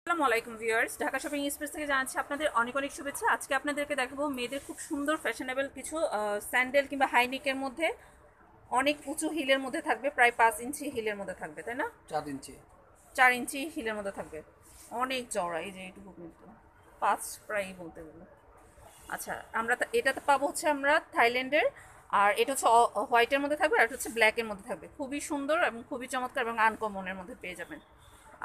আসসালামু আলাইকুম viewers, Dhaka shopping express থেকে জানাচ্ছি আপনাদের অনেক অনেক শুভেচ্ছা। আজকে আপনাদেরকে দেখাবো মেয়েদের খুব সুন্দর ফ্যাশনেবল কিছু স্যান্ডেল কিংবা হাইনেকের মধ্যে অনেক উঁচু হিলের মধ্যে থাকবে, প্রায় 5 ইঞ্চি হিলের মধ্যে থাকবে, তাই না? 4 ইঞ্চি। 4 ইঞ্চি হিলের মধ্যে থাকবে, অনেক চওড়া, এই যে এইটুকু কিন্তু 5 প্রায় বলতে গেলে। আচ্ছা, এটাতে পাবো হচ্ছে আমরা থাইল্যান্ডের, আর এটা হচ্ছে হোয়াইটের মধ্যে থাকবে, আর এটা হচ্ছে ব্ল্যাকের মধ্যে থাকবে। খুবই সুন্দর এবং খুবই চমৎকার এবং আনকমনের মধ্যে পেয়ে যাবেন।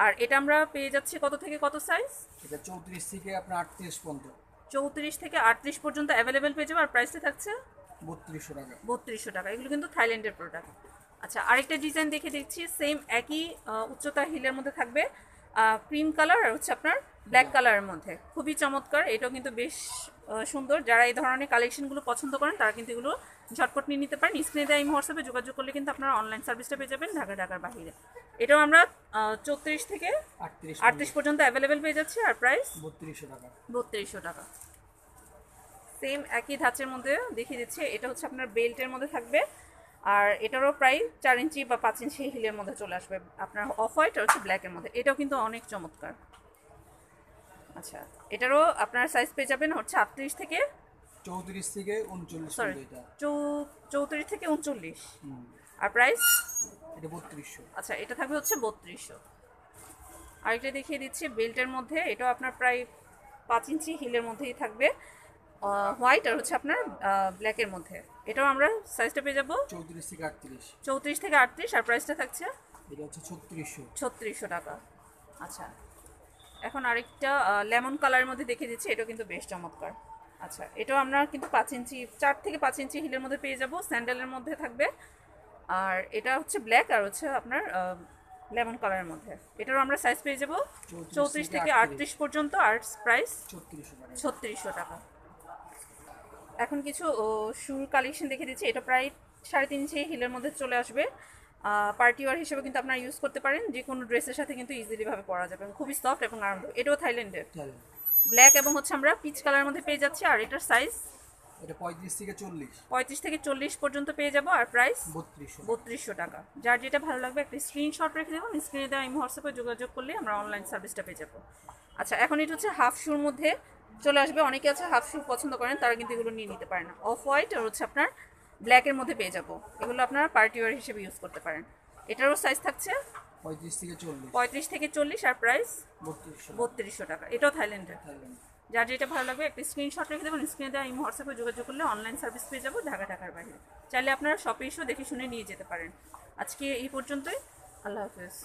আর এটা আমরা পেয়ে যাচ্ছি কত থেকে কত সাইজ? এটা 34 থেকে আপনার 38 পর্যন্ত। 34 থেকে 38 পর্যন্ত অ্যাভেলেবেল পেয়ে যাবে। আর প্রাইসটা থাকছে 3200 টাকা। 3200 টাকা। এগুলো কিন্তু থাইল্যান্ডের প্রোডাক্ট। আচ্ছা, আরেকটা ডিজাইন দেখে দেখছি, সেম একই উচ্চতা হিলের মধ্যে থাকবে, ক্রিম কালার আর হচ্ছে আপনার ব্ল্যাক কালারের মধ্যে। খুবই চমৎকার, এটাও কিন্তু বেশ সুন্দর। যারা এই ধরনের কালেকশনগুলো পছন্দ করেন তারা কিন্তু এগুলো ঝটপট নিয়ে নিতে পারেন। স্ক্রিনে দেওয়া এই হোয়াটসঅ্যাপে যোগাযোগ করলে কিন্তু আপনারা অনলাইন সার্ভিসটা পেয়ে যাবেন ঢাকার বাইরে। এটাও আমরা 34 থেকে 38 পর্যন্ত অ্যাভেলেবেল পেয়ে যাচ্ছি। আর প্রাইস 3200 টাকা। 3200 টাকা। সেম একই ধাঁচের মধ্যে দেখিয়ে দিচ্ছি। এটা হচ্ছে আপনার বেল্টের মধ্যে থাকবে, আর এটারও প্রায় 4 ইঞ্চি বা 5 ইঞ্চি হিলের মধ্যে চলে আসবে আপনার অফ হোয়াইট আর হচ্ছে ব্ল্যাকের মধ্যে। এটাও কিন্তু অনেক চমৎকার। আচ্ছা, এটারও আপনার সাইজ পেয়ে যাবেন হচ্ছে 38 থেকে 34 থেকে 39 সরি পর্যন্ত। এটা 34 থেকে 39। আর প্রাইস এটা 3200। আচ্ছা, এটা থাকবে হচ্ছে 3200। আরেকটা দেখিয়ে দিচ্ছি বেল্টের মধ্যে, এটাও আপনার প্রায় 5 ইঞ্চি হিলের মধ্যেই থাকবে, হোয়াইট আর হচ্ছে আপনার ব্ল্যাকের মধ্যে। এটাও আমরা সাইজটা পেয়ে যাবো 34 থেকে 38। 34 থেকে 38। আর প্রাইসটা থাকছে এটা হচ্ছে 3600। 3600 টাকা। আচ্ছা, এখন আরেকটা লেমন কালারের মধ্যে দেখিয়ে দিচ্ছি, এটাও কিন্তু বেশ চমৎকার। আচ্ছা, এটাও আমরা কিন্তু 5 ইঞ্চি 4 থেকে 5 ইঞ্চি হিলের মধ্যে পেয়ে যাব, স্যান্ডেলের মধ্যে থাকবে। আর এটা হচ্ছে ব্ল্যাক আর হচ্ছে আপনার লেমন কালারের মধ্যে। এটারও আমরা সাইজ পেয়ে যাব 34 থেকে 38 পর্যন্ত। আর প্রাইস 3600 টাকা। 3600 টাকা। এখন কিছু শুর কালেকশন দেখে দিচ্ছি। এটা প্রায় 3.5 ইঞ্চি হিলের মধ্যে চলে আসবে। পার্টি ওয়ার হিসেবে কিন্তু আপনারা ইউজ করতে পারেন, যে কোনো ড্রেসের সাথে কিন্তু ইজিলি ভাবে পরা যাবে, খুবই সফট এবং আরামদায়ক। এটাও থাইল্যান্ডের, ব্ল্যাক এবং হচ্ছে আমরা পিচ কালারের মধ্যে পেয়ে যাচ্ছি। আর এটার সাইজ এটা 35 থেকে 40। 35 থেকে 40 পর্যন্ত পেয়ে যাব। আর প্রাইস 3200। 3200 টাকা। যার যেটা ভালো লাগবে একটা স্ক্রিনশট রেখে দেবেন, স্ক্রিনে দেওয়া এই হোয়াটসঅ্যাপে যোগাযোগ করলে আমরা অনলাইন সার্ভিসটা পেয়ে যাবো। আচ্ছা, এখন এটা হচ্ছে হাফ শুর মধ্যে চলে আসবে। অনেকে আছে হাফ শু পছন্দ করেন, তারা কিন্তু এগুলো নিয়ে নিতে পারেন। অফ হোয়াইট আর হচ্ছে আপনার ব্ল্যাকের মধ্যে পেয়ে যাবো। এগুলো আপনারা পার্টি ওয়ার হিসেবে ইউজ করতে পারেন। এটারও সাইজ থাকছে 35 থেকে 40। 35 থেকে 40। আর প্রাইস 3200। 3200 টাকা। এটাও থাইল্যান্ডের। থাইল্যান্ড। যার যেটা ভালো লাগবে একটা স্ক্রিনশট রেখে দেবেন, স্ক্রিনে দেওয়া এই হোয়াটসঅ্যাপে যোগাযোগ করলে অনলাইন সার্ভিস পেয়ে যাবো ঢাকার বাইরে। চাইলে আপনারা শপে এসেও দেখে শুনে নিয়ে যেতে পারেন। আজকে এই পর্যন্তই। আল্লাহ হাফেজ।